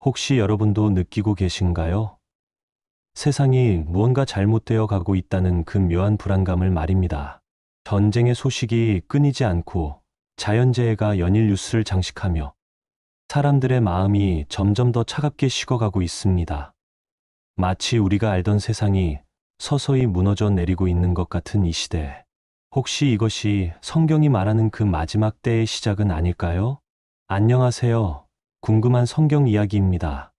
혹시 여러분도 느끼고 계신가요? 세상이 무언가 잘못되어 가고 있다는 그 묘한 불안감을 말입니다. 전쟁의 소식이 끊이지 않고 자연재해가 연일 뉴스를 장식하며 사람들의 마음이 점점 더 차갑게 식어가고 있습니다. 마치 우리가 알던 세상이 서서히 무너져 내리고 있는 것 같은 이 시대. 혹시 이것이 성경이 말하는 그 마지막 때의 시작은 아닐까요? 안녕하세요. 궁금한 성경 이야기입니다.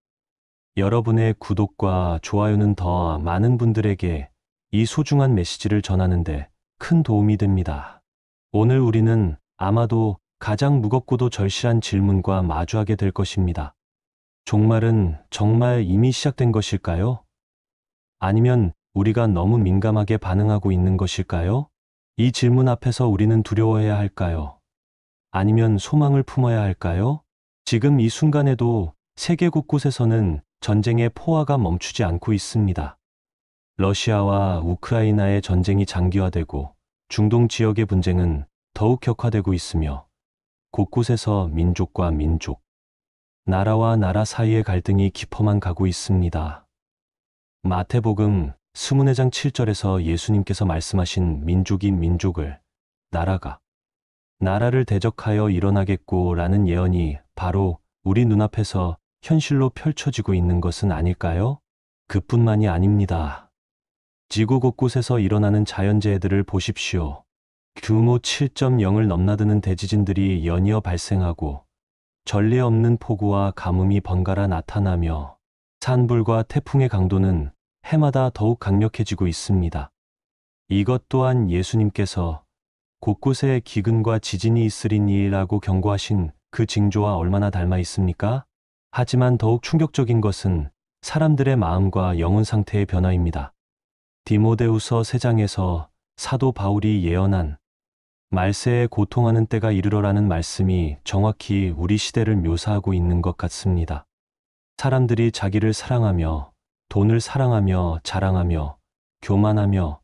여러분의 구독과 좋아요는 더 많은 분들에게 이 소중한 메시지를 전하는데 큰 도움이 됩니다. 오늘 우리는 아마도 가장 무겁고도 절실한 질문과 마주하게 될 것입니다. 종말은 정말 이미 시작된 것일까요? 아니면 우리가 너무 민감하게 반응하고 있는 것일까요? 이 질문 앞에서 우리는 두려워해야 할까요? 아니면 소망을 품어야 할까요? 지금 이 순간에도 세계 곳곳에서는 전쟁의 포화가 멈추지 않고 있습니다. 러시아와 우크라이나의 전쟁이 장기화되고 중동 지역의 분쟁은 더욱 격화되고 있으며 곳곳에서 민족과 민족, 나라와 나라 사이의 갈등이 깊어만 가고 있습니다. 마태복음 스문회장 7절에서 예수님께서 말씀하신 민족이 민족을, 나라가 나라를 대적하여 일어나겠고 라는 예언이 바로 우리 눈앞에서 현실로 펼쳐지고 있는 것은 아닐까요? 그뿐만이 아닙니다. 지구 곳곳에서 일어나는 자연재해들을 보십시오. 규모 7.0을 넘나드는 대지진들이 연이어 발생하고 전례 없는 폭우와 가뭄이 번갈아 나타나며 산불과 태풍의 강도는 해마다 더욱 강력해지고 있습니다. 이것 또한 예수님께서 곳곳에 기근과 지진이 있으리니라고 경고하신 그 징조와 얼마나 닮아 있습니까? 하지만 더욱 충격적인 것은 사람들의 마음과 영혼 상태의 변화입니다. 디모데후서 3장에서 사도 바울이 예언한 말세에 고통하는 때가 이르러라는 말씀이 정확히 우리 시대를 묘사하고 있는 것 같습니다. 사람들이 자기를 사랑하며 돈을 사랑하며 자랑하며 교만하며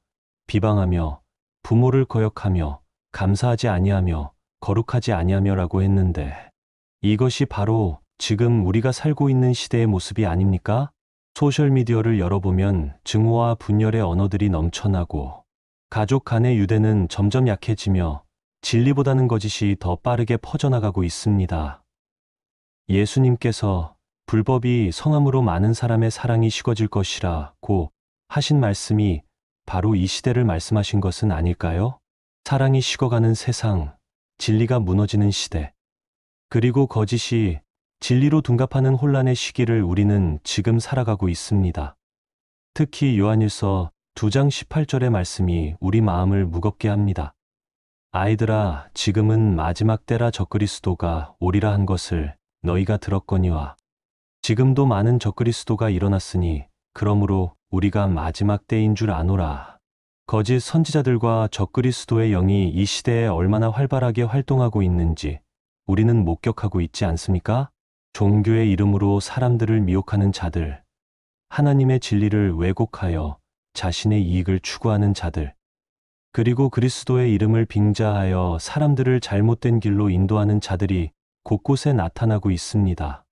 비방하며 부모를 거역하며 감사하지 아니하며 거룩하지 아니하며라고 했는데 이것이 바로 지금 우리가 살고 있는 시대의 모습이 아닙니까? 소셜미디어를 열어보면 증오와 분열의 언어들이 넘쳐나고 가족 간의 유대는 점점 약해지며 진리보다는 거짓이 더 빠르게 퍼져나가고 있습니다. 예수님께서 불법이 성함으로 많은 사람의 사랑이 식어질 것이라고 하신 말씀이 바로 이 시대를 말씀하신 것은 아닐까요? 사랑이 식어가는 세상, 진리가 무너지는 시대, 그리고 거짓이 진리로 둔갑하는 혼란의 시기를 우리는 지금 살아가고 있습니다. 특히 요한일서 2장 18절의 말씀이 우리 마음을 무겁게 합니다. 아이들아, 지금은 마지막 때라 적그리스도가 오리라 한 것을 너희가 들었거니와 지금도 많은 적그리스도가 일어났으니 그러므로 우리가 마지막 때인 줄 아노라. 거짓 선지자들과 적그리스도의 영이 이 시대에 얼마나 활발하게 활동하고 있는지 우리는 목격하고 있지 않습니까? 종교의 이름으로 사람들을 미혹하는 자들, 하나님의 진리를 왜곡하여 자신의 이익을 추구하는 자들, 그리고 그리스도의 이름을 빙자하여 사람들을 잘못된 길로 인도하는 자들이 곳곳에 나타나고 있습니다.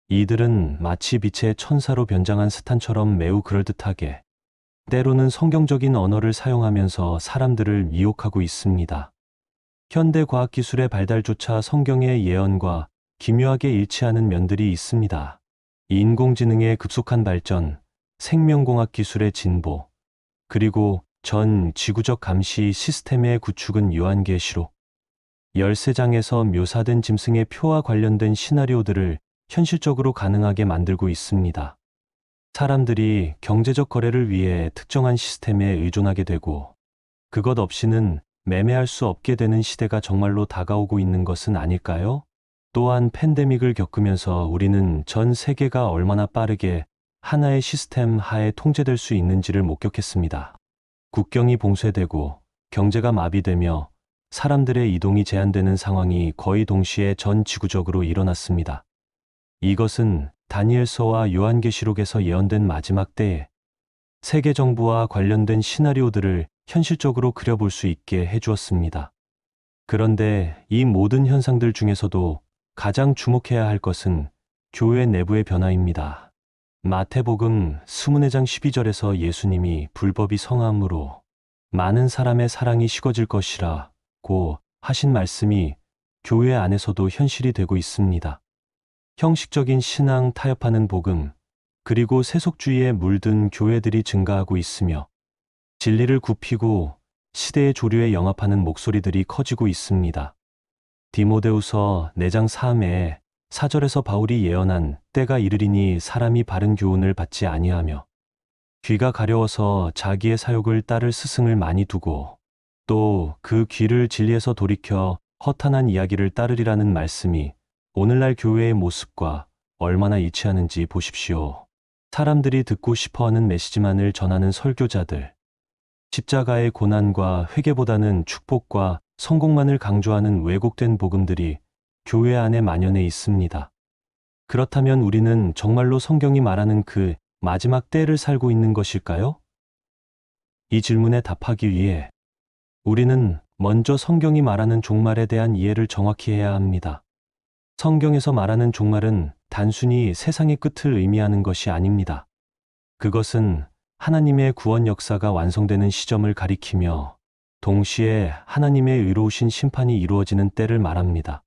이들은 마치 빛의 천사로 변장한 스탄처럼 매우 그럴듯하게 때로는 성경적인 언어를 사용하면서 사람들을 미혹하고 있습니다. 현대 과학기술의 발달조차 성경의 예언과 기묘하게 일치하는 면들이 있습니다. 인공지능의 급속한 발전, 생명공학 기술의 진보, 그리고 전 지구적 감시 시스템의 구축은 요한계시록 13장에서 묘사된 짐승의 표와 관련된 시나리오들을 현실적으로 가능하게 만들고 있습니다. 사람들이 경제적 거래를 위해 특정한 시스템에 의존하게 되고 그것 없이는 매매할 수 없게 되는 시대가 정말로 다가오고 있는 것은 아닐까요? 또한 팬데믹을 겪으면서 우리는 전 세계가 얼마나 빠르게 하나의 시스템 하에 통제될 수 있는지를 목격했습니다. 국경이 봉쇄되고 경제가 마비되며 사람들의 이동이 제한되는 상황이 거의 동시에 전 지구적으로 일어났습니다. 이것은 다니엘서와 요한계시록에서 예언된 마지막 때에 세계 정부와 관련된 시나리오들을 현실적으로 그려볼 수 있게 해주었습니다. 그런데 이 모든 현상들 중에서도 가장 주목해야 할 것은 교회 내부의 변화입니다. 마태복음 24장 12절에서 예수님이 불법이 성함으로 많은 사람의 사랑이 식어질 것이라고 하신 말씀이 교회 안에서도 현실이 되고 있습니다. 형식적인 신앙 타협하는 복음, 그리고 세속주의에 물든 교회들이 증가하고 있으며 진리를 굽히고 시대의 조류에 영합하는 목소리들이 커지고 있습니다. 디모데후서 4장 3에 4절에서 바울이 예언한 때가 이르리니 사람이 바른 교훈을 받지 아니하며 귀가 가려워서 자기의 사욕을 따를 스승을 많이 두고 또 그 귀를 진리에서 돌이켜 허탄한 이야기를 따르리라는 말씀이 오늘날 교회의 모습과 얼마나 일치하는지 보십시오. 사람들이 듣고 싶어하는 메시지만을 전하는 설교자들, 십자가의 고난과 회개보다는 축복과 성공만을 강조하는 왜곡된 복음들이 교회 안에 만연해 있습니다. 그렇다면 우리는 정말로 성경이 말하는 그 마지막 때를 살고 있는 것일까요? 이 질문에 답하기 위해 우리는 먼저 성경이 말하는 종말에 대한 이해를 정확히 해야 합니다. 성경에서 말하는 종말은 단순히 세상의 끝을 의미하는 것이 아닙니다. 그것은 하나님의 구원 역사가 완성되는 시점을 가리키며 동시에 하나님의 의로우신 심판이 이루어지는 때를 말합니다.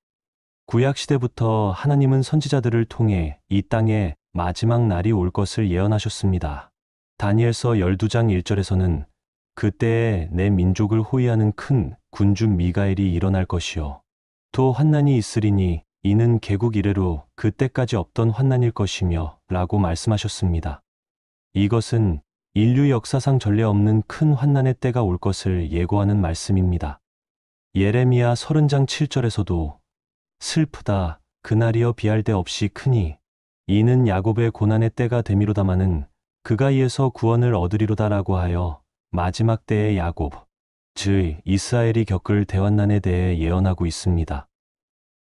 구약시대부터 하나님은 선지자들을 통해 이 땅에 마지막 날이 올 것을 예언하셨습니다. 다니엘서 12장 1절에서는 그때에 내 민족을 호위하는 큰 군주 미가엘이 일어날 것이요 또 환난이 있으리니 이는 개국 이래로 그때까지 없던 환난일 것이며 라고 말씀하셨습니다. 이것은 인류 역사상 전례 없는 큰 환난의 때가 올 것을 예고하는 말씀입니다. 예레미야 30장 7절에서도 슬프다 그날이여 비할 데 없이 크니 이는 야곱의 고난의 때가 되미로다마는 그가 이에서 구원을 얻으리로다라고 하여 마지막 때의 야곱, 즉 이스라엘이 겪을 대환난에 대해 예언하고 있습니다.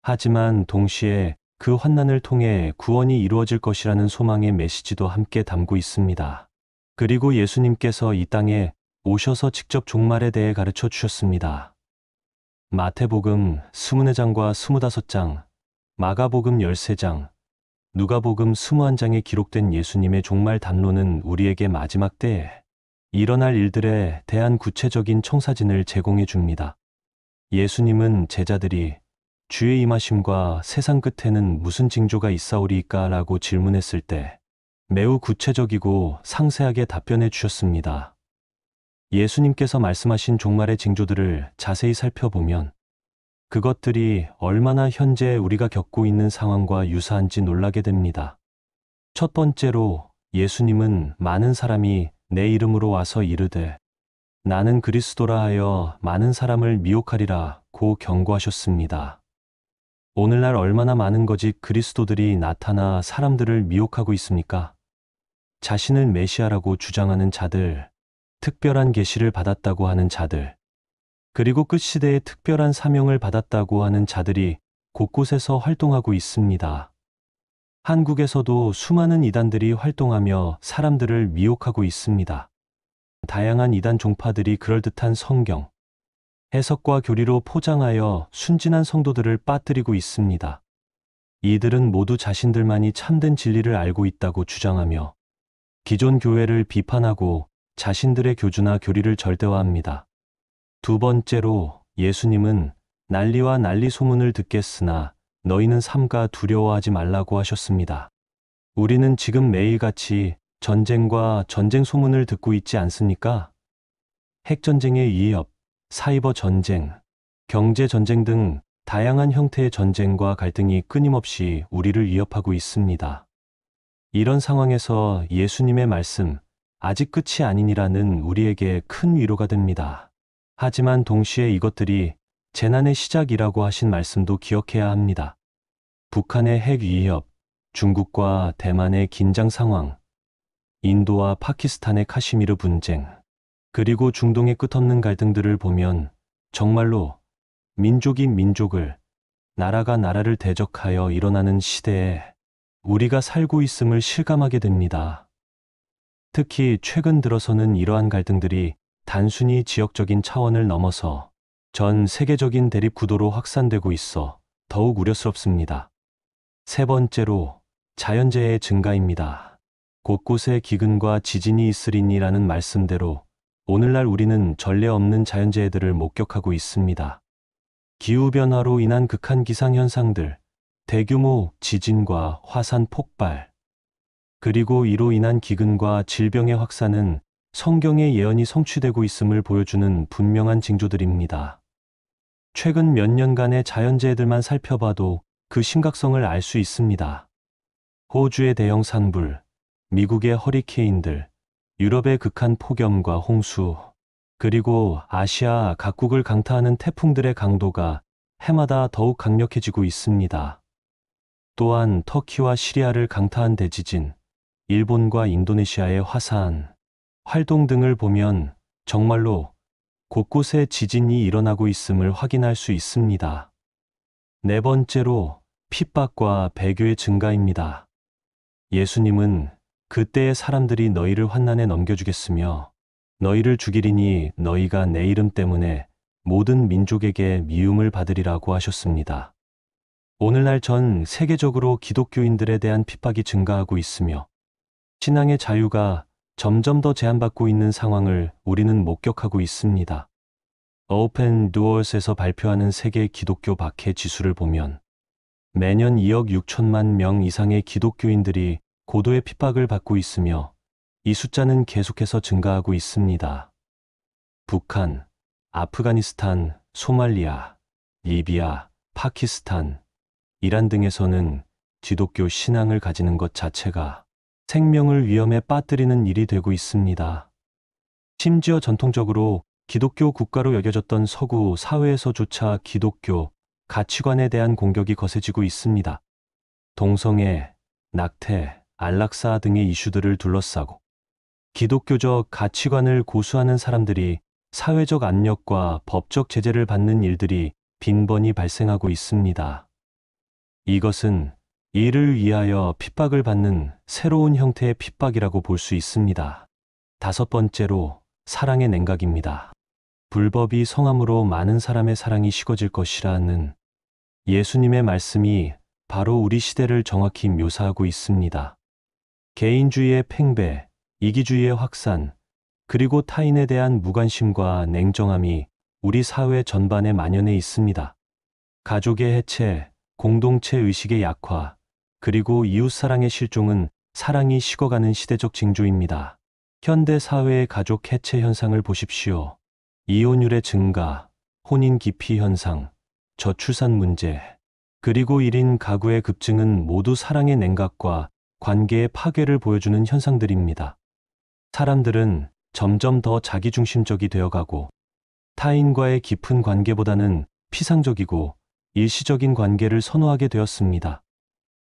하지만 동시에 그 환난을 통해 구원이 이루어질 것이라는 소망의 메시지도 함께 담고 있습니다. 그리고 예수님께서 이 땅에 오셔서 직접 종말에 대해 가르쳐 주셨습니다. 마태복음 24장과 25장, 마가복음 13장, 누가복음 21장에 기록된 예수님의 종말 담론은 우리에게 마지막 때에 일어날 일들에 대한 구체적인 청사진을 제공해 줍니다. 예수님은 제자들이 주의 임하심과 세상 끝에는 무슨 징조가 있사오리이까 라고 질문했을 때 매우 구체적이고 상세하게 답변해 주셨습니다. 예수님께서 말씀하신 종말의 징조들을 자세히 살펴보면 그것들이 얼마나 현재 우리가 겪고 있는 상황과 유사한지 놀라게 됩니다. 첫 번째로 예수님은 많은 사람이 내 이름으로 와서 이르되 나는 그리스도라 하여 많은 사람을 미혹하리라고 경고하셨습니다. 오늘날 얼마나 많은 거짓 그리스도들이 나타나 사람들을 미혹하고 있습니까? 자신을 메시아라고 주장하는 자들, 특별한 계시를 받았다고 하는 자들, 그리고 끝시대에 특별한 사명을 받았다고 하는 자들이 곳곳에서 활동하고 있습니다. 한국에서도 수많은 이단들이 활동하며 사람들을 미혹하고 있습니다. 다양한 이단 종파들이 그럴듯한 성경, 해석과 교리로 포장하여 순진한 성도들을 빠뜨리고 있습니다. 이들은 모두 자신들만이 참된 진리를 알고 있다고 주장하며 기존 교회를 비판하고 자신들의 교주나 교리를 절대화합니다. 두 번째로 예수님은 난리와 난리 소문을 듣겠으나 너희는 삼가 두려워하지 말라고 하셨습니다. 우리는 지금 매일같이 전쟁과 전쟁 소문을 듣고 있지 않습니까? 핵전쟁의 위협, 사이버 전쟁, 경제 전쟁 등 다양한 형태의 전쟁과 갈등이 끊임없이 우리를 위협하고 있습니다. 이런 상황에서 예수님의 말씀, 아직 끝이 아니니라는 우리에게 큰 위로가 됩니다. 하지만 동시에 이것들이 재난의 시작이라고 하신 말씀도 기억해야 합니다. 북한의 핵 위협, 중국과 대만의 긴장 상황, 인도와 파키스탄의 카시미르 분쟁, 그리고 중동의 끝없는 갈등들을 보면 정말로 민족이 민족을, 나라가 나라를 대적하여 일어나는 시대에 우리가 살고 있음을 실감하게 됩니다. 특히 최근 들어서는 이러한 갈등들이 단순히 지역적인 차원을 넘어서 전 세계적인 대립 구도로 확산되고 있어 더욱 우려스럽습니다. 세 번째로 자연재해의 증가입니다. 곳곳에 기근과 지진이 있으리니라는 말씀대로 오늘날 우리는 전례 없는 자연재해들을 목격하고 있습니다. 기후변화로 인한 극한 기상현상들, 대규모 지진과 화산 폭발, 그리고 이로 인한 기근과 질병의 확산은 성경의 예언이 성취되고 있음을 보여주는 분명한 징조들입니다. 최근 몇 년간의 자연재해들만 살펴봐도 그 심각성을 알 수 있습니다. 호주의 대형 산불, 미국의 허리케인들, 유럽의 극한 폭염과 홍수, 그리고 아시아 각국을 강타하는 태풍들의 강도가 해마다 더욱 강력해지고 있습니다. 또한 터키와 시리아를 강타한 대지진, 일본과 인도네시아의 화산, 활동 등을 보면 정말로 곳곳에 지진이 일어나고 있음을 확인할 수 있습니다. 네 번째로 핍박과 배교의 증가입니다. 예수님은 그때의 사람들이 너희를 환난에 넘겨주겠으며 너희를 죽이리니 너희가 내 이름 때문에 모든 민족에게 미움을 받으리라고 하셨습니다. 오늘날 전 세계적으로 기독교인들에 대한 핍박이 증가하고 있으며 신앙의 자유가 점점 더 제한받고 있는 상황을 우리는 목격하고 있습니다. 오픈 두어스에서 발표하는 세계 기독교 박해 지수를 보면 매년 2억 6천만 명 이상의 기독교인들이 고도의 핍박을 받고 있으며 이 숫자는 계속해서 증가하고 있습니다. 북한, 아프가니스탄, 소말리아, 리비아, 파키스탄, 이란 등에서는 기독교 신앙을 가지는 것 자체가 생명을 위험에 빠뜨리는 일이 되고 있습니다. 심지어 전통적으로 기독교 국가로 여겨졌던 서구 사회에서조차 기독교 가치관에 대한 공격이 거세지고 있습니다. 동성애, 낙태, 안락사 등의 이슈들을 둘러싸고 기독교적 가치관을 고수하는 사람들이 사회적 압력과 법적 제재를 받는 일들이 빈번히 발생하고 있습니다. 이것은 이를 위하여 핍박을 받는 새로운 형태의 핍박이라고 볼 수 있습니다. 다섯 번째로 사랑의 냉각입니다. 불법이 성함으로 많은 사람의 사랑이 식어질 것이라는 예수님의 말씀이 바로 우리 시대를 정확히 묘사하고 있습니다. 개인주의의 팽배, 이기주의의 확산, 그리고 타인에 대한 무관심과 냉정함이 우리 사회 전반에 만연해 있습니다. 가족의 해체, 공동체 의식의 약화, 그리고 이웃사랑의 실종은 사랑이 식어가는 시대적 징조입니다. 현대 사회의 가족 해체 현상을 보십시오. 이혼율의 증가, 혼인 기피 현상, 저출산 문제, 그리고 1인 가구의 급증은 모두 사랑의 냉각과 관계의 파괴를 보여주는 현상들입니다. 사람들은 점점 더 자기중심적이 되어가고 타인과의 깊은 관계보다는 피상적이고 일시적인 관계를 선호하게 되었습니다.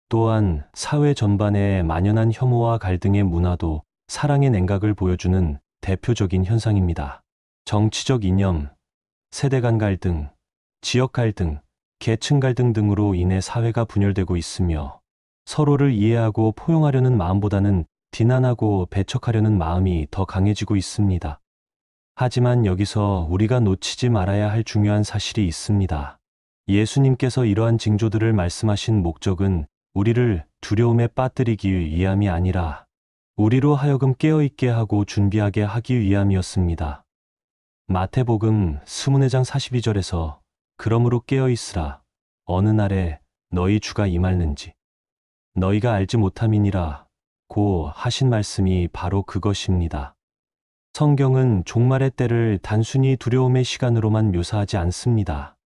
또한 사회 전반에 만연한 혐오와 갈등의 문화도 사랑의 냉각을 보여주는 대표적인 현상입니다. 정치적 이념, 세대 간 갈등, 지역 갈등, 계층 갈등 등으로 인해 사회가 분열되고 있으며 서로를 이해하고 포용하려는 마음보다는 비난하고 배척하려는 마음이 더 강해지고 있습니다. 하지만 여기서 우리가 놓치지 말아야 할 중요한 사실이 있습니다. 예수님께서 이러한 징조들을 말씀하신 목적은 우리를 두려움에 빠뜨리기 위함이 아니라 우리로 하여금 깨어있게 하고 준비하게 하기 위함이었습니다. 마태복음 24장 42절에서 그러므로 깨어있으라 어느 날에 너희 주가 임할는지 너희가 알지 못함이니라 고 하신 말씀이 바로 그것입니다. 성경은 종말의 때를 단순히 두려움의 시간으로만 묘사하지 않습니다.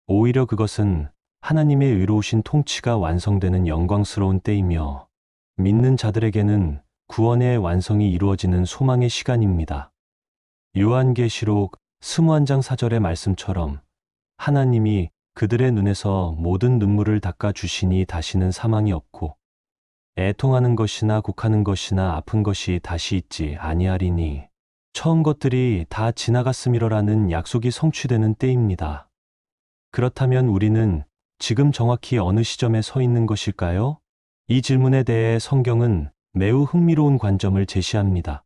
오히려 그것은 하나님의 의로우신 통치가 완성되는 영광스러운 때이며 믿는 자들에게는 구원의 완성이 이루어지는 소망의 시간입니다. 요한계시록 21장 4절의 말씀처럼 하나님이 그들의 눈에서 모든 눈물을 닦아 주시니 다시는 사망이 없고 애통하는 것이나 곡하는 것이나 아픈 것이 다시 있지 아니하리니 처음 것들이 다 지나갔음이러라는 약속이 성취되는 때입니다. 그렇다면 우리는 지금 정확히 어느 시점에 서 있는 것일까요? 이 질문에 대해 성경은 매우 흥미로운 관점을 제시합니다.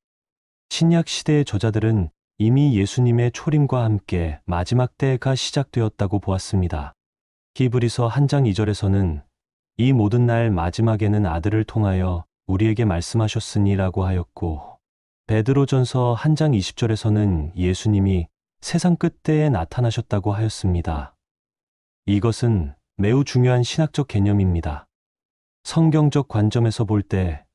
신약 시대의 저자들은 이미 예수님의 초림과 함께 마지막 때가 시작되었다고 보았습니다. 히브리서 1장 2절에서는 이 모든 날 마지막에는 아들을 통하여 우리에게 말씀하셨으니라고 하였고, 베드로전서 1장 20절에서는 예수님이 세상 끝때에 나타나셨다고 하였습니다. 이것은 매우 중요한 신학적 개념입니다. 성경적 관점에서 볼 때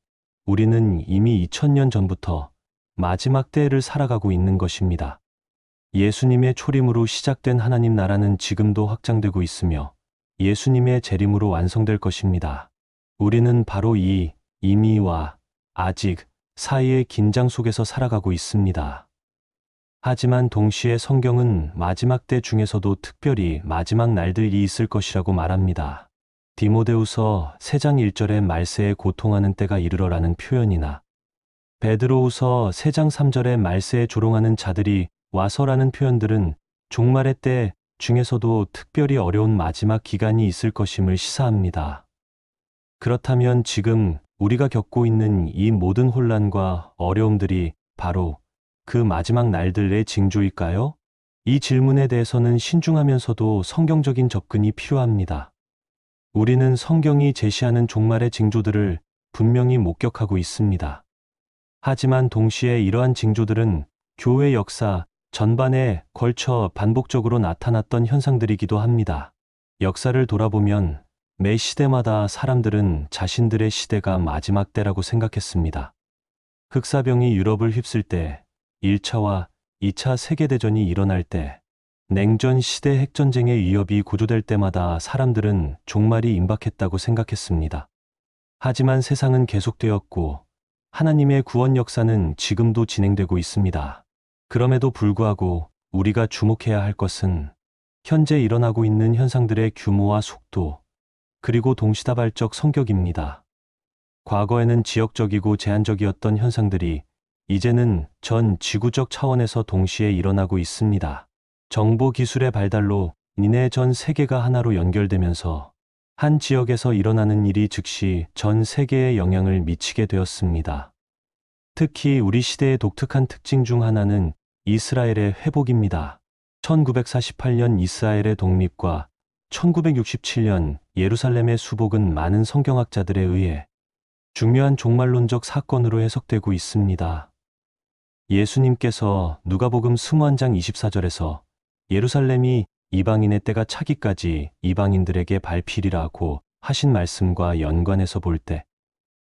우리는 이미 2000년 전부터 마지막 때를 살아가고 있는 것입니다. 예수님의 초림으로 시작된 하나님 나라는 지금도 확장되고 있으며 예수님의 재림으로 완성될 것입니다. 우리는 바로 이 이미와 아직 사이의 긴장 속에서 살아가고 있습니다. 하지만 동시에 성경은 마지막 때 중에서도 특별히 마지막 날들이 있을 것이라고 말합니다. 디모데후서 3장 1절에 말세에 고통하는 때가 이르러라는 표현이나 베드로후서 3장 3절에 말세에 조롱하는 자들이 와서라는 표현들은 종말의 때 중에서도 특별히 어려운 마지막 기간이 있을 것임을 시사합니다. 그렇다면 지금 우리가 겪고 있는 이 모든 혼란과 어려움들이 바로 그 마지막 날들의 징조일까요? 이 질문에 대해서는 신중하면서도 성경적인 접근이 필요합니다. 우리는 성경이 제시하는 종말의 징조들을 분명히 목격하고 있습니다. 하지만 동시에 이러한 징조들은 교회 역사 전반에 걸쳐 반복적으로 나타났던 현상들이기도 합니다. 역사를 돌아보면 매 시대마다 사람들은 자신들의 시대가 마지막 때라고 생각했습니다. 흑사병이 유럽을 휩쓸 때, 1차와 2차 세계대전이 일어날 때, 냉전 시대 핵전쟁의 위협이 고조될 때마다 사람들은 종말이 임박했다고 생각했습니다. 하지만 세상은 계속되었고 하나님의 구원 역사는 지금도 진행되고 있습니다. 그럼에도 불구하고 우리가 주목해야 할 것은 현재 일어나고 있는 현상들의 규모와 속도, 그리고 동시다발적 성격입니다. 과거에는 지역적이고 제한적이었던 현상들이 이제는 전 지구적 차원에서 동시에 일어나고 있습니다. 정보 기술의 발달로 이내 전 세계가 하나로 연결되면서 한 지역에서 일어나는 일이 즉시 전 세계에 영향을 미치게 되었습니다. 특히 우리 시대의 독특한 특징 중 하나는 이스라엘의 회복입니다. 1948년 이스라엘의 독립과 1967년 예루살렘의 수복은 많은 성경학자들에 의해 중요한 종말론적 사건으로 해석되고 있습니다. 예수님께서 누가복음 21장 24절에서 예루살렘이 이방인의 때가 차기까지 이방인들에게 밟히리라고 하신 말씀과 연관해서 볼 때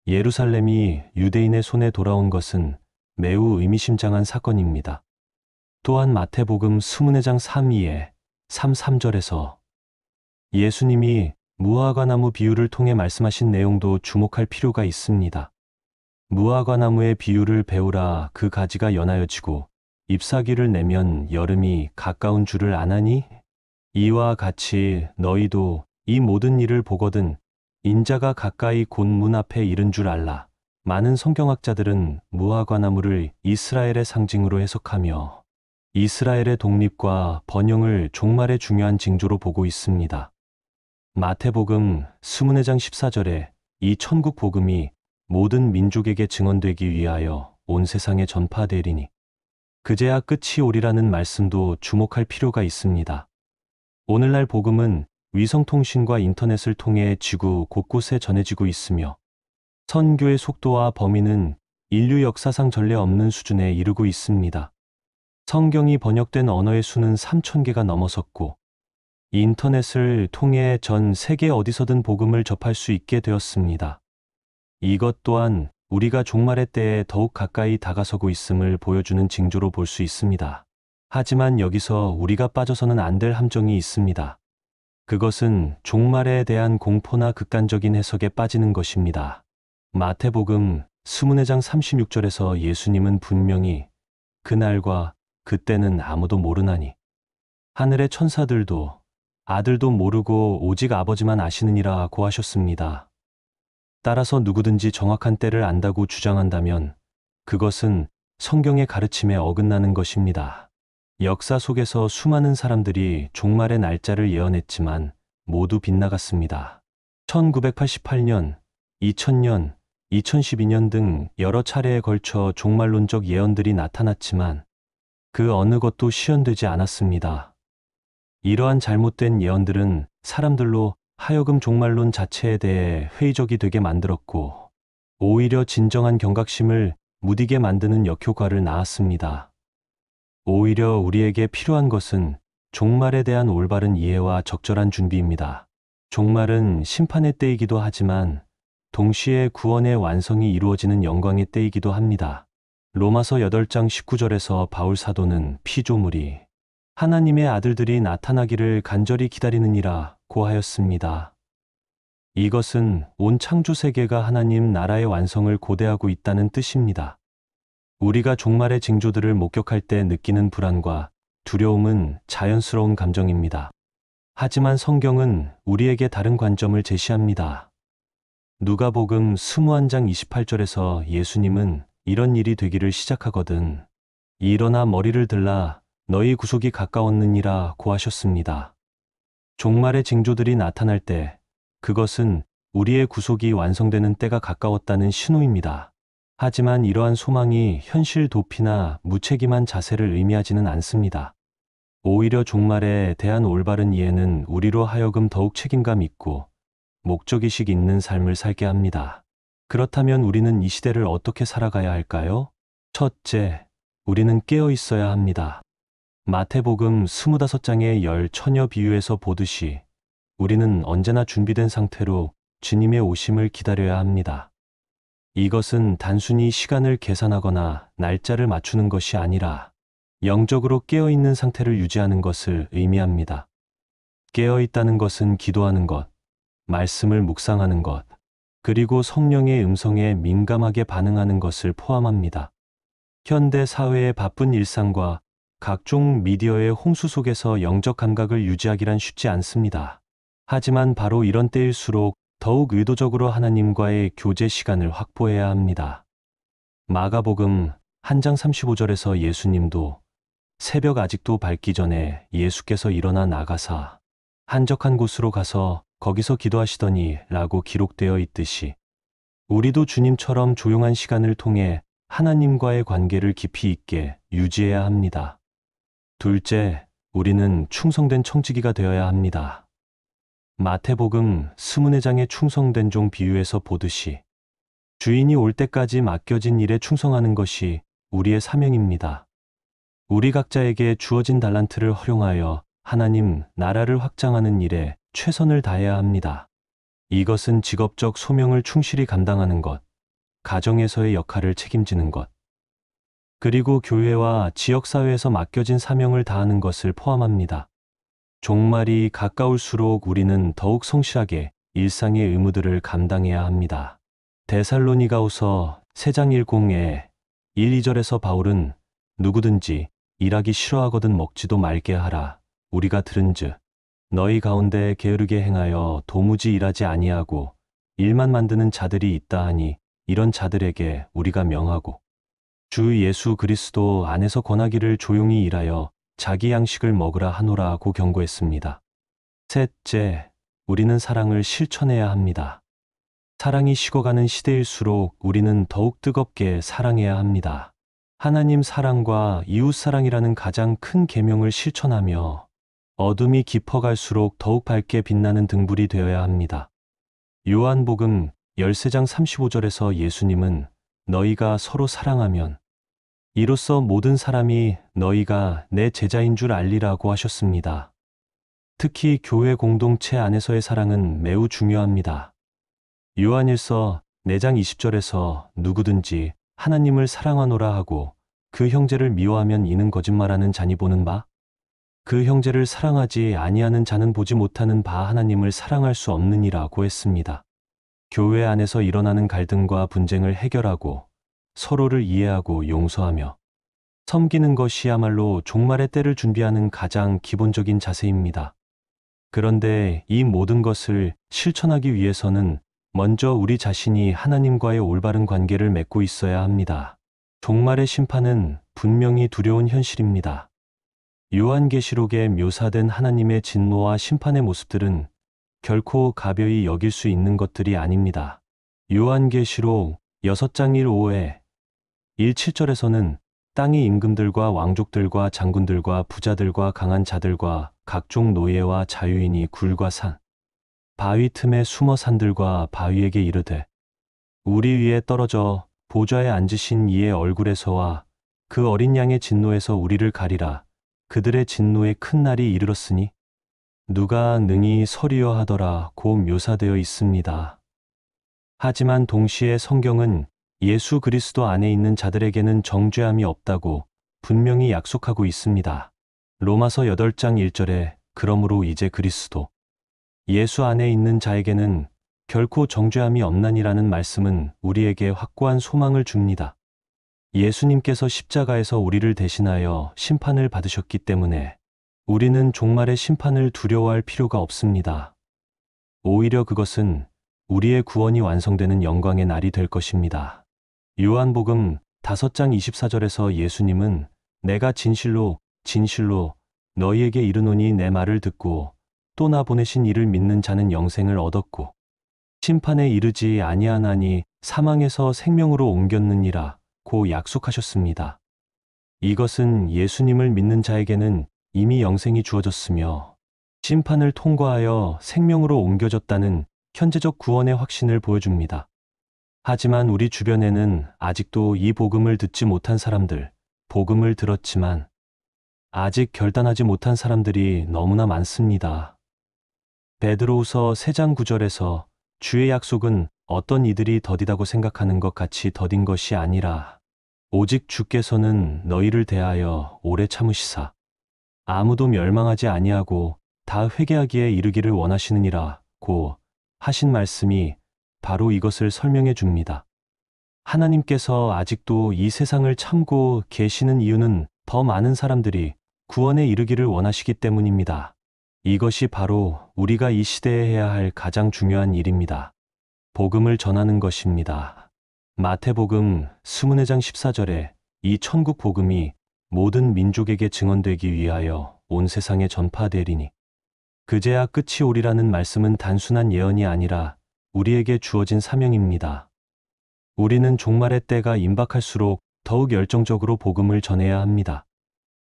예루살렘이 유대인의 손에 돌아온 것은 매우 의미심장한 사건입니다. 또한 마태복음 24장 3절에 3절에서 예수님이 무화과나무 비유를 통해 말씀하신 내용도 주목할 필요가 있습니다. 무화과나무의 비유를 배우라. 그 가지가 연하여지고 잎사귀를 내면 여름이 가까운 줄을 아나니? 이와 같이 너희도 이 모든 일을 보거든 인자가 가까이 곧 문 앞에 이른 줄 알라. 많은 성경학자들은 무화과나무를 이스라엘의 상징으로 해석하며 이스라엘의 독립과 번영을 종말의 중요한 징조로 보고 있습니다. 마태복음 24장 14절에 이 천국 복음이 모든 민족에게 증언되기 위하여 온 세상에 전파되리니 그제야 끝이 오리라는 말씀도 주목할 필요가 있습니다. 오늘날 복음은 위성통신과 인터넷을 통해 지구 곳곳에 전해지고 있으며 선교의 속도와 범위는 인류 역사상 전례 없는 수준에 이르고 있습니다. 성경이 번역된 언어의 수는 3,000개가 넘어섰고 인터넷을 통해 전 세계 어디서든 복음을 접할 수 있게 되었습니다. 이것 또한 우리가 종말의 때에 더욱 가까이 다가서고 있음을 보여주는 징조로 볼 수 있습니다. 하지만 여기서 우리가 빠져서는 안 될 함정이 있습니다. 그것은 종말에 대한 공포나 극단적인 해석에 빠지는 것입니다. 마태복음 24장 36절에서 예수님은 분명히 그날과 그때는 아무도 모르나니 하늘의 천사들도 아들도 모르고 오직 아버지만 아시느니라고 하셨습니다. 따라서 누구든지 정확한 때를 안다고 주장한다면 그것은 성경의 가르침에 어긋나는 것입니다. 역사 속에서 수많은 사람들이 종말의 날짜를 예언했지만 모두 빗나갔습니다. 1988년, 2000년, 2012년 등 여러 차례에 걸쳐 종말론적 예언들이 나타났지만 그 어느 것도 실현되지 않았습니다. 이러한 잘못된 예언들은 사람들로 하여금 종말론 자체에 대해 회의적이 되게 만들었고, 오히려 진정한 경각심을 무디게 만드는 역효과를 낳았습니다. 오히려 우리에게 필요한 것은 종말에 대한 올바른 이해와 적절한 준비입니다. 종말은 심판의 때이기도 하지만 동시에 구원의 완성이 이루어지는 영광의 때이기도 합니다. 로마서 8장 19절에서 바울 사도는 피조물이 하나님의 아들들이 나타나기를 간절히 기다리느니라 고하였습니다. 이것은 온 창조 세계가 하나님 나라의 완성을 고대하고 있다는 뜻입니다. 우리가 종말의 징조들을 목격할 때 느끼는 불안과 두려움은 자연스러운 감정입니다. 하지만 성경은 우리에게 다른 관점을 제시합니다. 누가복음 21장 28절에서 예수님은 이런 일이 되기를 시작하거든 일어나 머리를 들라 너희 구속이 가까웠느니라 고하셨습니다. 종말의 징조들이 나타날 때 그것은 우리의 구속이 완성되는 때가 가까웠다는 신호입니다. 하지만 이러한 소망이 현실 도피나 무책임한 자세를 의미하지는 않습니다. 오히려 종말에 대한 올바른 이해는 우리로 하여금 더욱 책임감 있고 목적의식 있는 삶을 살게 합니다. 그렇다면 우리는 이 시대를 어떻게 살아가야 할까요? 첫째, 우리는 깨어 있어야 합니다. 마태복음 25장의 10 처녀 비유에서 보듯이 우리는 언제나 준비된 상태로 주님의 오심을 기다려야 합니다. 이것은 단순히 시간을 계산하거나 날짜를 맞추는 것이 아니라 영적으로 깨어있는 상태를 유지하는 것을 의미합니다. 깨어있다는 것은 기도하는 것, 말씀을 묵상하는 것, 그리고 성령의 음성에 민감하게 반응하는 것을 포함합니다. 현대 사회의 바쁜 일상과 각종 미디어의 홍수 속에서 영적 감각을 유지하기란 쉽지 않습니다. 하지만 바로 이런 때일수록 더욱 의도적으로 하나님과의 교제 시간을 확보해야 합니다. 마가복음 1장 35절에서 예수님도 새벽 아직도 밝기 전에 예수께서 일어나 나가사 한적한 곳으로 가서 거기서 기도하시더니 라고 기록되어 있듯이 우리도 주님처럼 조용한 시간을 통해 하나님과의 관계를 깊이 있게 유지해야 합니다. 둘째, 우리는 충성된 청지기가 되어야 합니다. 마태복음 24장의 충성된 종 비유에서 보듯이 주인이 올 때까지 맡겨진 일에 충성하는 것이 우리의 사명입니다. 우리 각자에게 주어진 달란트를 활용하여 하나님 나라를 확장하는 일에 최선을 다해야 합니다. 이것은 직업적 소명을 충실히 감당하는 것, 가정에서의 역할을 책임지는 것, 그리고 교회와 지역사회에서 맡겨진 사명을 다하는 것을 포함합니다. 종말이 가까울수록 우리는 더욱 성실하게 일상의 의무들을 감당해야 합니다. 데살로니가후서 3장 10에 1, 2절에서 바울은 누구든지 일하기 싫어하거든 먹지도 말게 하라. 우리가 들은즉 너희 가운데 게으르게 행하여 도무지 일하지 아니하고 일만 만드는 자들이 있다 하니 이런 자들에게 우리가 명하고 주 예수 그리스도 안에서 권하기를 조용히 일하여 자기 양식을 먹으라 하노라고 경고했습니다. 셋째, 우리는 사랑을 실천해야 합니다. 사랑이 식어가는 시대일수록 우리는 더욱 뜨겁게 사랑해야 합니다. 하나님 사랑과 이웃 사랑이라는 가장 큰 계명을 실천하며 어둠이 깊어갈수록 더욱 밝게 빛나는 등불이 되어야 합니다. 요한복음 13장 35절에서 예수님은 너희가 서로 사랑하면 이로써 모든 사람이 너희가 내 제자인 줄 알리라고 하셨습니다. 특히 교회 공동체 안에서의 사랑은 매우 중요합니다. 요한일서 4장 20절에서 누구든지 하나님을 사랑하노라 하고 그 형제를 미워하면 이는 거짓말하는 자니 보는 바 그 형제를 사랑하지 아니하는 자는 보지 못하는 바 하나님을 사랑할 수 없느니라고 했습니다. 교회 안에서 일어나는 갈등과 분쟁을 해결하고 서로를 이해하고 용서하며 섬기는 것이야말로 종말의 때를 준비하는 가장 기본적인 자세입니다. 그런데 이 모든 것을 실천하기 위해서는 먼저 우리 자신이 하나님과의 올바른 관계를 맺고 있어야 합니다. 종말의 심판은 분명히 두려운 현실입니다. 요한계시록에 묘사된 하나님의 진노와 심판의 모습들은 결코 가벼이 여길 수 있는 것들이 아닙니다. 요한계시록 6장 1-5에 1-7절에서는 땅의 임금들과 왕족들과 장군들과 부자들과 강한 자들과 각종 노예와 자유인이 굴과 산, 바위 틈에 숨어 산들과 바위에게 이르되 우리 위에 떨어져 보좌에 앉으신 이의 얼굴에서와 그 어린 양의 진노에서 우리를 가리라. 그들의 진노의 큰 날이 이르렀으니 누가 능히 서리여 하더라 고 묘사되어 있습니다. 하지만 동시에 성경은 예수 그리스도 안에 있는 자들에게는 정죄함이 없다고 분명히 약속하고 있습니다. 로마서 8장 1절에 그러므로 이제 그리스도 예수 안에 있는 자에게는 결코 정죄함이 없나니라는 말씀은 우리에게 확고한 소망을 줍니다. 예수님께서 십자가에서 우리를 대신하여 심판을 받으셨기 때문에 우리는 종말의 심판을 두려워할 필요가 없습니다. 오히려 그것은 우리의 구원이 완성되는 영광의 날이 될 것입니다. 요한복음 5장 24절에서 예수님은 내가 진실로 진실로 너희에게 이르노니 내 말을 듣고 또 나 보내신 이를 믿는 자는 영생을 얻었고 심판에 이르지 아니하나니 사망에서 생명으로 옮겼느니라 고 약속하셨습니다. 이것은 예수님을 믿는 자에게는 이미 영생이 주어졌으며 심판을 통과하여 생명으로 옮겨졌다는 현재적 구원의 확신을 보여줍니다. 하지만 우리 주변에는 아직도 이 복음을 듣지 못한 사람들, 복음을 들었지만 아직 결단하지 못한 사람들이 너무나 많습니다. 베드로후서 3장 9절에서 주의 약속은 어떤 이들이 더디다고 생각하는 것 같이 더딘 것이 아니라 오직 주께서는 너희를 대하여 오래 참으시사 아무도 멸망하지 아니하고 다 회개하기에 이르기를 원하시느니라 고 하신 말씀이 바로 이것을 설명해 줍니다. 하나님께서 아직도 이 세상을 참고 계시는 이유는 더 많은 사람들이 구원에 이르기를 원하시기 때문입니다. 이것이 바로 우리가 이 시대에 해야 할 가장 중요한 일입니다. 복음을 전하는 것입니다. 마태복음 24장 14절에 이 천국 복음이 모든 민족에게 증언되기 위하여 온 세상에 전파되리니 그제야 끝이 오리라는 말씀은 단순한 예언이 아니라 우리에게 주어진 사명입니다. 우리는 종말의 때가 임박할수록 더욱 열정적으로 복음을 전해야 합니다.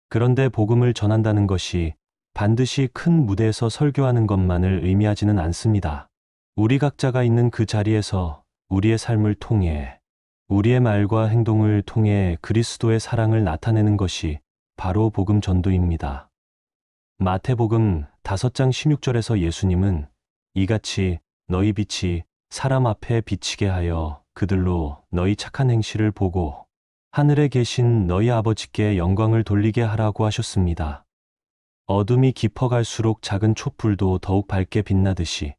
그런데 복음을 전한다는 것이 반드시 큰 무대에서 설교하는 것만을 의미하지는 않습니다. 우리 각자가 있는 그 자리에서 우리의 삶을 통해 우리의 말과 행동을 통해 그리스도의 사랑을 나타내는 것이 바로 복음 전도입니다. 마태복음 5장 16절에서 예수님은 이같이 너희 빛이 사람 앞에 비치게 하여 그들로 너희 착한 행실을 보고 하늘에 계신 너희 아버지께 영광을 돌리게 하라고 하셨습니다. 어둠이 깊어갈수록 작은 촛불도 더욱 밝게 빛나듯이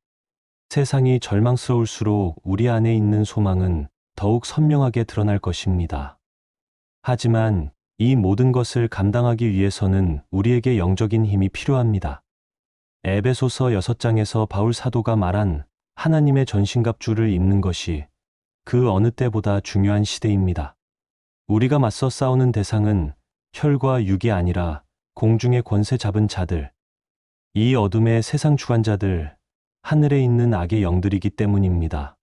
세상이 절망스러울수록 우리 안에 있는 소망은 더욱 선명하게 드러날 것입니다. 하지만 이 모든 것을 감당하기 위해서는 우리에게 영적인 힘이 필요합니다. 에베소서 6장에서 바울 사도가 말한 하나님의 전신갑주를 입는 것이 그 어느 때보다 중요한 시대입니다. 우리가 맞서 싸우는 대상은 혈과 육이 아니라 공중의 권세 잡은 자들, 이 어둠의 세상 주관자들, 하늘에 있는 악의 영들이기 때문입니다.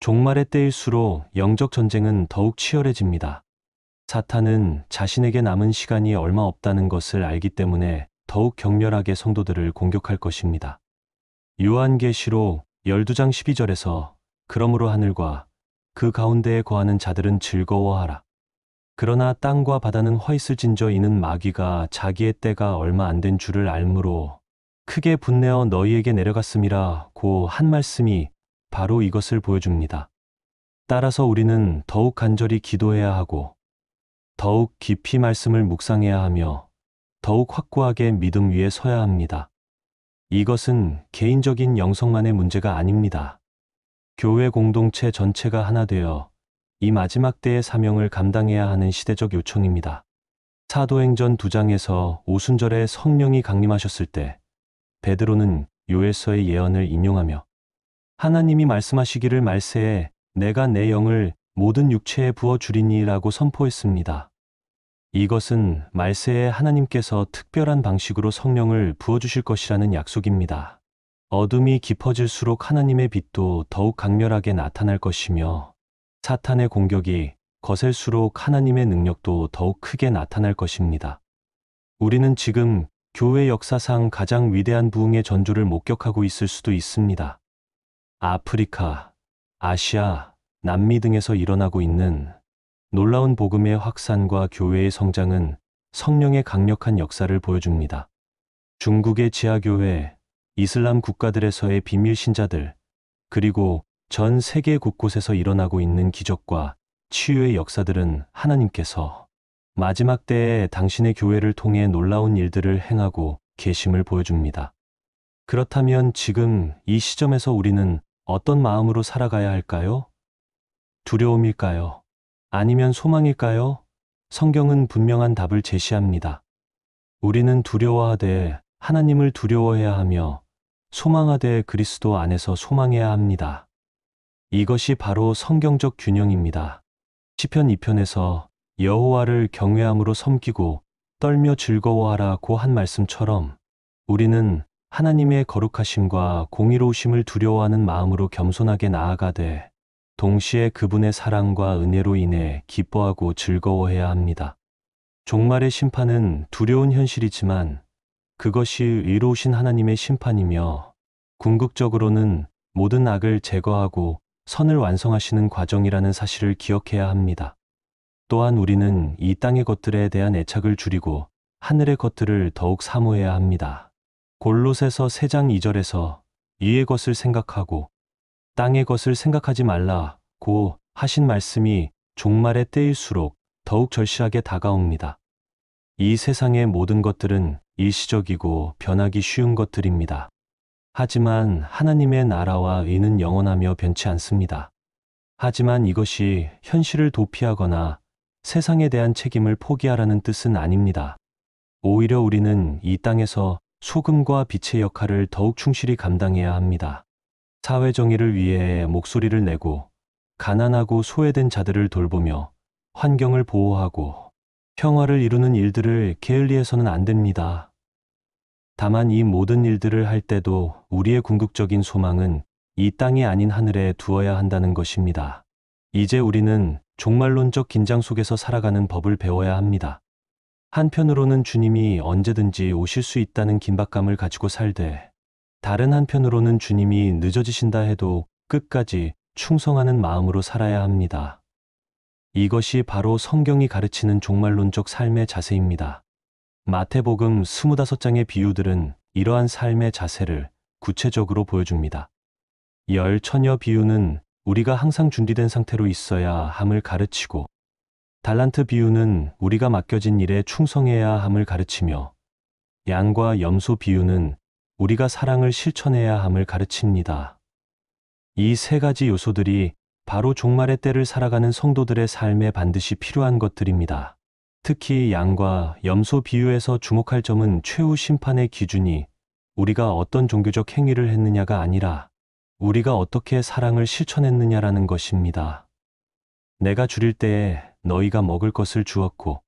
종말의 때일수록 영적 전쟁은 더욱 치열해집니다. 사탄은 자신에게 남은 시간이 얼마 없다는 것을 알기 때문에 더욱 격렬하게 성도들을 공격할 것입니다. 요한계시록 12장 12절에서 그러므로 하늘과 그 가운데에 거하는 자들은 즐거워하라. 그러나 땅과 바다는 허있을진저 이는 마귀가 자기의 때가 얼마 안 된 줄을 알므로 크게 분내어 너희에게 내려갔음이라 고 한 말씀이 바로 이것을 보여줍니다. 따라서 우리는 더욱 간절히 기도해야 하고 더욱 깊이 말씀을 묵상해야 하며 더욱 확고하게 믿음 위에 서야 합니다. 이것은 개인적인 영성만의 문제가 아닙니다. 교회 공동체 전체가 하나 되어 이 마지막 때의 사명을 감당해야 하는 시대적 요청입니다. 사도행전 2장에서 오순절에 성령이 강림하셨을 때 베드로는 요엘서의 예언을 인용하며 하나님이 말씀하시기를 말세에 내가 내 영을 모든 육체에 부어주리니라고 선포했습니다. 이것은 말세에 하나님께서 특별한 방식으로 성령을 부어주실 것이라는 약속입니다. 어둠이 깊어질수록 하나님의 빛도 더욱 강렬하게 나타날 것이며 사탄의 공격이 거셀수록 하나님의 능력도 더욱 크게 나타날 것입니다. 우리는 지금 교회 역사상 가장 위대한 부흥의 전조를 목격하고 있을 수도 있습니다. 아프리카, 아시아, 남미 등에서 일어나고 있는 놀라운 복음의 확산과 교회의 성장은 성령의 강력한 역사를 보여줍니다. 중국의 지하교회, 이슬람 국가들에서의 비밀 신자들, 그리고 전 세계 곳곳에서 일어나고 있는 기적과 치유의 역사들은 하나님께서 마지막 때에 당신의 교회를 통해 놀라운 일들을 행하고 계심을 보여줍니다. 그렇다면 지금 이 시점에서 우리는 어떤 마음으로 살아가야 할까요? 두려움일까요? 아니면 소망일까요? 성경은 분명한 답을 제시합니다. 우리는 두려워하되 하나님을 두려워해야 하며 소망하되 그리스도 안에서 소망해야 합니다. 이것이 바로 성경적 균형입니다. 시편 2편에서 여호와를 경외함으로 섬기고 떨며 즐거워하라고 한 말씀처럼 우리는 하나님의 거룩하심과 공의로우심을 두려워하는 마음으로 겸손하게 나아가되 동시에 그분의 사랑과 은혜로 인해 기뻐하고 즐거워해야 합니다. 종말의 심판은 두려운 현실이지만 그것이 의로우신 하나님의 심판이며 궁극적으로는 모든 악을 제거하고 선을 완성하시는 과정이라는 사실을 기억해야 합니다. 또한 우리는 이 땅의 것들에 대한 애착을 줄이고 하늘의 것들을 더욱 사모해야 합니다. 골로새서 3장 2절에서 위의 것을 생각하고 땅의 것을 생각하지 말라고 하신 말씀이 종말의 때일수록 더욱 절실하게 다가옵니다. 이 세상의 모든 것들은 일시적이고 변하기 쉬운 것들입니다. 하지만 하나님의 나라와 의는 영원하며 변치 않습니다. 하지만 이것이 현실을 도피하거나 세상에 대한 책임을 포기하라는 뜻은 아닙니다. 오히려 우리는 이 땅에서 소금과 빛의 역할을 더욱 충실히 감당해야 합니다. 사회 정의를 위해 목소리를 내고 가난하고 소외된 자들을 돌보며 환경을 보호하고 평화를 이루는 일들을 게을리해서는 안 됩니다. 다만 이 모든 일들을 할 때도 우리의 궁극적인 소망은 이 땅이 아닌 하늘에 두어야 한다는 것입니다. 이제 우리는 종말론적 긴장 속에서 살아가는 법을 배워야 합니다. 한편으로는 주님이 언제든지 오실 수 있다는 긴박감을 가지고 살되 다른 한편으로는 주님이 늦어지신다 해도 끝까지 충성하는 마음으로 살아야 합니다. 이것이 바로 성경이 가르치는 종말론적 삶의 자세입니다. 마태복음 25장의 비유들은 이러한 삶의 자세를 구체적으로 보여줍니다. 열처녀 비유는 우리가 항상 준비된 상태로 있어야 함을 가르치고 달란트 비유는 우리가 맡겨진 일에 충성해야 함을 가르치며 양과 염소 비유는 우리가 사랑을 실천해야 함을 가르칩니다. 이 3가지 요소들이 바로 종말의 때를 살아가는 성도들의 삶에 반드시 필요한 것들입니다. 특히 양과 염소 비유에서 주목할 점은 최후 심판의 기준이 우리가 어떤 종교적 행위를 했느냐가 아니라 우리가 어떻게 사랑을 실천했느냐라는 것입니다. 내가 줄일 때에 너희가 먹을 것을 주었고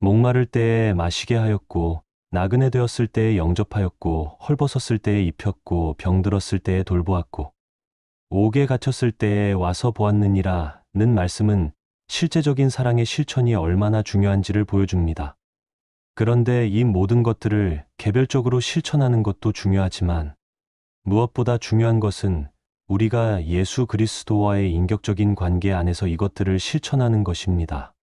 목마를 때에 마시게 하였고 나그네 되었을 때에 영접하였고 헐벗었을 때에 입혔고 병들었을 때에 돌보았고 옥에 갇혔을 때에 와서 보았느니라 는 말씀은 실제적인 사랑의 실천이 얼마나 중요한지를 보여줍니다. 그런데 이 모든 것들을 개별적으로 실천하는 것도 중요하지만 무엇보다 중요한 것은 우리가 예수 그리스도와의 인격적인 관계 안에서 이것들을 실천하는 것입니다.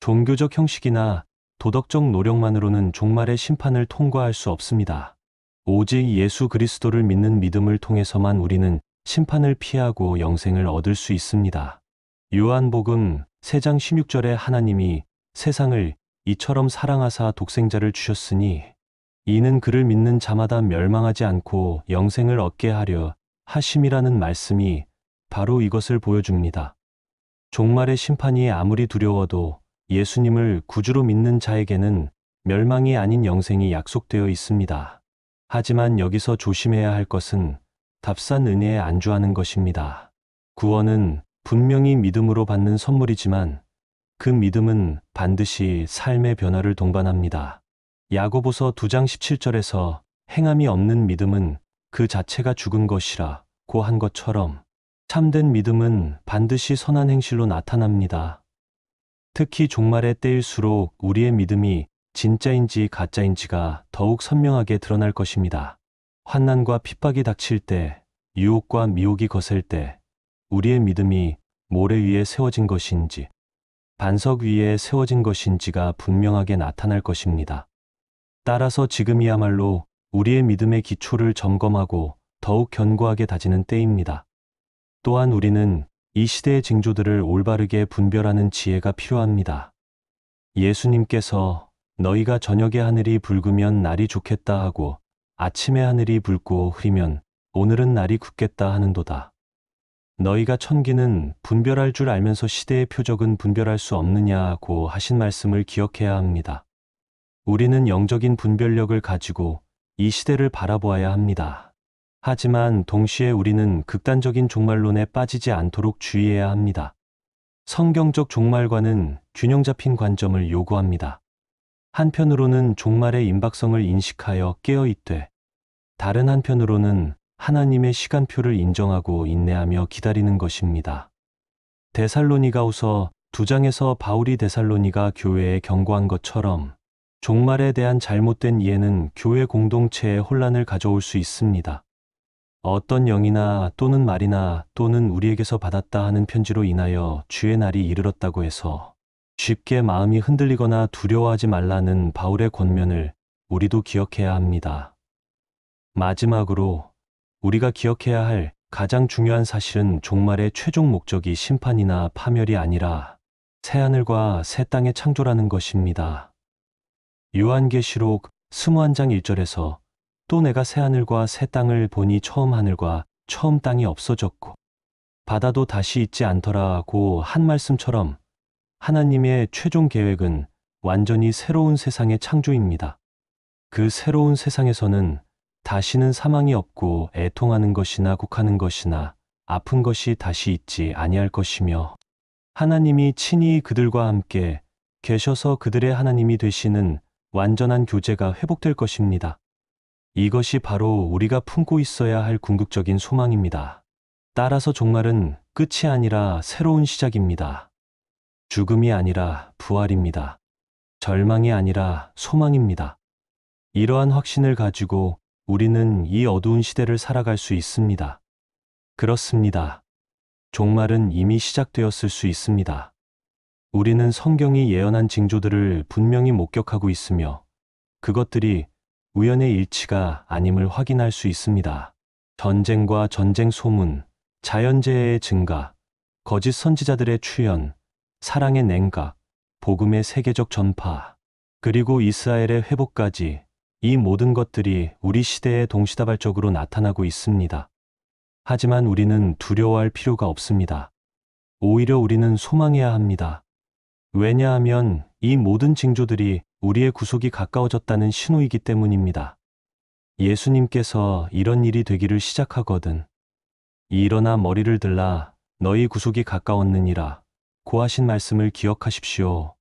종교적 형식이나 도덕적 노력만으로는 종말의 심판을 통과할 수 없습니다. 오직 예수 그리스도를 믿는 믿음을 통해서만 우리는 심판을 피하고 영생을 얻을 수 있습니다. 요한복음 3장 16절에 하나님이 세상을 이처럼 사랑하사 독생자를 주셨으니 이는 그를 믿는 자마다 멸망하지 않고 영생을 얻게 하려 하심이라는 말씀이 바로 이것을 보여줍니다. 종말의 심판이 아무리 두려워도 예수님을 구주로 믿는 자에게는 멸망이 아닌 영생이 약속되어 있습니다. 하지만 여기서 조심해야 할 것은 값싼 은혜에 안주하는 것입니다. 구원은 분명히 믿음으로 받는 선물이지만 그 믿음은 반드시 삶의 변화를 동반합니다. 야고보서 2장 17절에서 행함이 없는 믿음은 그 자체가 죽은 것이라고 한 것처럼 참된 믿음은 반드시 선한 행실로 나타납니다. 특히 종말의 때일수록 우리의 믿음이 진짜인지 가짜인지가 더욱 선명하게 드러날 것입니다. 환난과 핍박이 닥칠 때, 유혹과 미혹이 거셀 때, 우리의 믿음이 모래 위에 세워진 것인지, 반석 위에 세워진 것인지가 분명하게 나타날 것입니다. 따라서 지금이야말로 우리의 믿음의 기초를 점검하고 더욱 견고하게 다지는 때입니다. 또한 우리는 이 시대의 징조들을 올바르게 분별하는 지혜가 필요합니다. 예수님께서 너희가 저녁에 하늘이 붉으면 날이 좋겠다 하고 아침에 하늘이 붉고 흐리면 오늘은 날이 굳겠다 하는도다. 너희가 천기는 분별할 줄 알면서 시대의 표적은 분별할 수 없느냐고 하신 말씀을 기억해야 합니다. 우리는 영적인 분별력을 가지고 이 시대를 바라보아야 합니다. 하지만 동시에 우리는 극단적인 종말론에 빠지지 않도록 주의해야 합니다. 성경적 종말과는 균형 잡힌 관점을 요구합니다. 한편으로는 종말의 임박성을 인식하여 깨어있되, 다른 한편으로는 하나님의 시간표를 인정하고 인내하며 기다리는 것입니다. 데살로니가후서 2장에서 바울이 데살로니가 교회에 경고한 것처럼 종말에 대한 잘못된 이해는 교회 공동체에 혼란을 가져올 수 있습니다. 어떤 영이나 또는 말이나 또는 우리에게서 받았다 하는 편지로 인하여 주의 날이 이르렀다고 해서 쉽게 마음이 흔들리거나 두려워하지 말라는 바울의 권면을 우리도 기억해야 합니다. 마지막으로 우리가 기억해야 할 가장 중요한 사실은 종말의 최종 목적이 심판이나 파멸이 아니라 새하늘과 새 땅의 창조라는 것입니다. 요한계시록 21장 1절에서 또 내가 새하늘과 새 땅을 보니 처음 하늘과 처음 땅이 없어졌고 바다도 다시 있지 않더라고 한 말씀처럼 하나님의 최종 계획은 완전히 새로운 세상의 창조입니다. 그 새로운 세상에서는 다시는 사망이 없고 애통하는 것이나 곡하는 것이나 아픈 것이 다시 있지 아니할 것이며 하나님이 친히 그들과 함께 계셔서 그들의 하나님이 되시는 완전한 교제가 회복될 것입니다. 이것이 바로 우리가 품고 있어야 할 궁극적인 소망입니다. 따라서 종말은 끝이 아니라 새로운 시작입니다. 죽음이 아니라 부활입니다. 절망이 아니라 소망입니다. 이러한 확신을 가지고 우리는 이 어두운 시대를 살아갈 수 있습니다. 그렇습니다. 종말은 이미 시작되었을 수 있습니다. 우리는 성경이 예언한 징조들을 분명히 목격하고 있으며 그것들이 우연의 일치가 아님을 확인할 수 있습니다. 전쟁과 전쟁 소문, 자연재해의 증가, 거짓 선지자들의 출현, 사랑의 냉각, 복음의 세계적 전파, 그리고 이스라엘의 회복까지 이 모든 것들이 우리 시대에 동시다발적으로 나타나고 있습니다. 하지만 우리는 두려워할 필요가 없습니다. 오히려 우리는 소망해야 합니다. 왜냐하면 이 모든 징조들이 우리의 구속이 가까워졌다는 신호이기 때문입니다. 예수님께서 이런 일이 되기를 시작하거든 일어나 머리를 들라 너희 구속이 가까웠느니라 고 하신 말씀을 기억하십시오.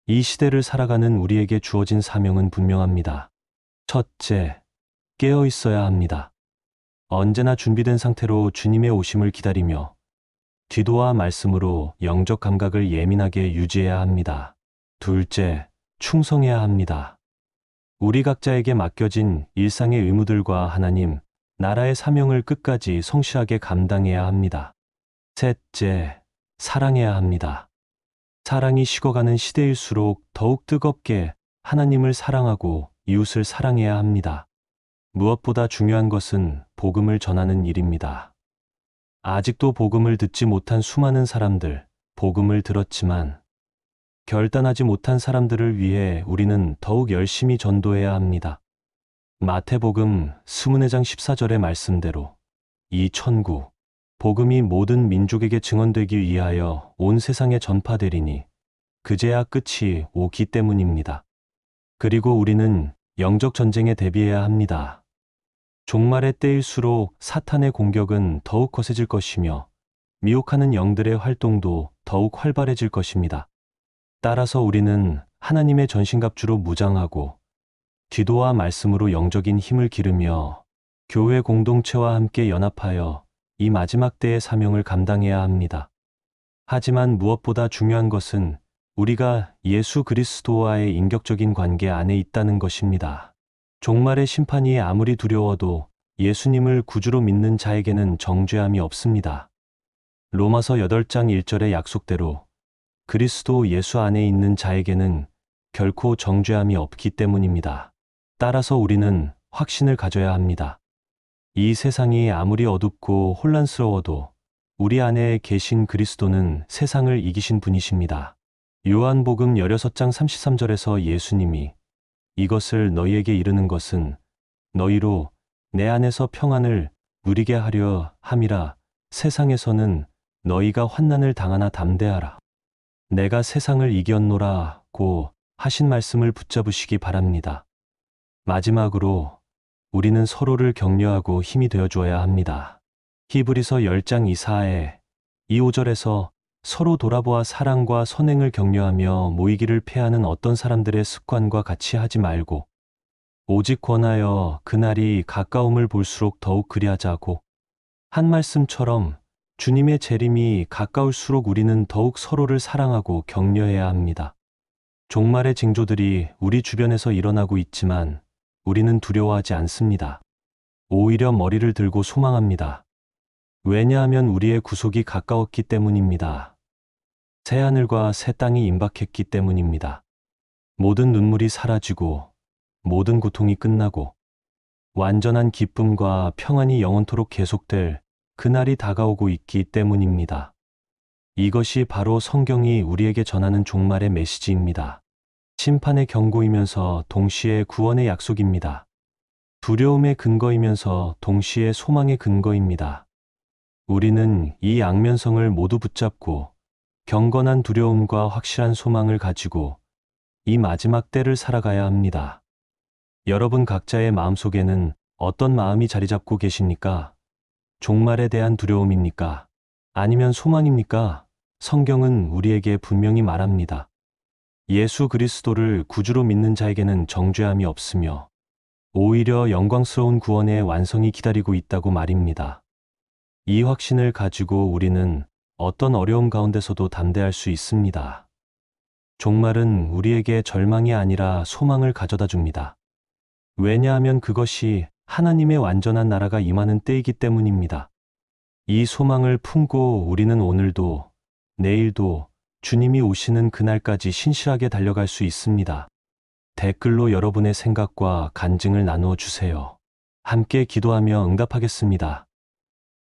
이 시대를 살아가는 우리에게 주어진 사명은 분명합니다. 첫째, 깨어 있어야 합니다. 언제나 준비된 상태로 주님의 오심을 기다리며 기도와 말씀으로 영적 감각을 예민하게 유지해야 합니다. 둘째, 충성해야 합니다. 우리 각자에게 맡겨진 일상의 의무들과 하나님, 나라의 사명을 끝까지 성실하게 감당해야 합니다. 셋째, 사랑해야 합니다. 사랑이 식어가는 시대일수록 더욱 뜨겁게 하나님을 사랑하고 이웃을 사랑해야 합니다. 무엇보다 중요한 것은 복음을 전하는 일입니다. 아직도 복음을 듣지 못한 수많은 사람들, 복음을 들었지만 결단하지 못한 사람들을 위해 우리는 더욱 열심히 전도해야 합니다. 마태복음 24장 14절의 말씀대로 이 천국, 복음이 모든 민족에게 증언되기 위하여 온 세상에 전파되리니 그제야 끝이 오기 때문입니다. 그리고 우리는 영적 전쟁에 대비해야 합니다. 종말의 때일수록 사탄의 공격은 더욱 거세질 것이며 미혹하는 영들의 활동도 더욱 활발해질 것입니다. 따라서 우리는 하나님의 전신갑주로 무장하고 기도와 말씀으로 영적인 힘을 기르며 교회 공동체와 함께 연합하여 이 마지막 때의 사명을 감당해야 합니다. 하지만 무엇보다 중요한 것은 우리가 예수 그리스도와의 인격적인 관계 안에 있다는 것입니다. 종말의 심판이 아무리 두려워도 예수님을 구주로 믿는 자에게는 정죄함이 없습니다. 로마서 8장 1절의 약속대로 그리스도 예수 안에 있는 자에게는 결코 정죄함이 없기 때문입니다. 따라서 우리는 확신을 가져야 합니다. 이 세상이 아무리 어둡고 혼란스러워도 우리 안에 계신 그리스도는 세상을 이기신 분이십니다. 요한복음 16장 33절에서 예수님이 이것을 너희에게 이르는 것은 너희로 내 안에서 평안을 누리게 하려 함이라. 세상에서는 너희가 환난을 당하나 담대하라. 내가 세상을 이겼노라고 하신 말씀을 붙잡으시기 바랍니다. 마지막으로 우리는 서로를 격려하고 힘이 되어 주어야 합니다. 히브리서 10장 24에 2~5절에서 서로 돌아보아 사랑과 선행을 격려하며 모이기를 패하는 어떤 사람들의 습관과 같이 하지 말고 오직 권하여 그날이 가까움을 볼수록 더욱 그리하자고 한 말씀처럼 주님의 재림이 가까울수록 우리는 더욱 서로를 사랑하고 격려해야 합니다. 종말의 징조들이 우리 주변에서 일어나고 있지만 우리는 두려워하지 않습니다. 오히려 머리를 들고 소망합니다. 왜냐하면 우리의 구속이 가까웠기 때문입니다. 새하늘과 새 땅이 임박했기 때문입니다. 모든 눈물이 사라지고 모든 고통이 끝나고 완전한 기쁨과 평안이 영원토록 계속될 그날이 다가오고 있기 때문입니다. 이것이 바로 성경이 우리에게 전하는 종말의 메시지입니다. 심판의 경고이면서 동시에 구원의 약속입니다. 두려움의 근거이면서 동시에 소망의 근거입니다. 우리는 이 양면성을 모두 붙잡고 경건한 두려움과 확실한 소망을 가지고 이 마지막 때를 살아가야 합니다. 여러분 각자의 마음속에는 어떤 마음이 자리 잡고 계십니까? 종말에 대한 두려움입니까? 아니면 소망입니까? 성경은 우리에게 분명히 말합니다. 예수 그리스도를 구주로 믿는 자에게는 정죄함이 없으며 오히려 영광스러운 구원의 완성이 기다리고 있다고 말입니다. 이 확신을 가지고 우리는 어떤 어려움 가운데서도 담대할 수 있습니다. 종말은 우리에게 절망이 아니라 소망을 가져다 줍니다. 왜냐하면 그것이 하나님의 완전한 나라가 임하는 때이기 때문입니다. 이 소망을 품고 우리는 오늘도 내일도 주님이 오시는 그날까지 신실하게 달려갈 수 있습니다. 댓글로 여러분의 생각과 간증을 나누어 주세요. 함께 기도하며 응답하겠습니다.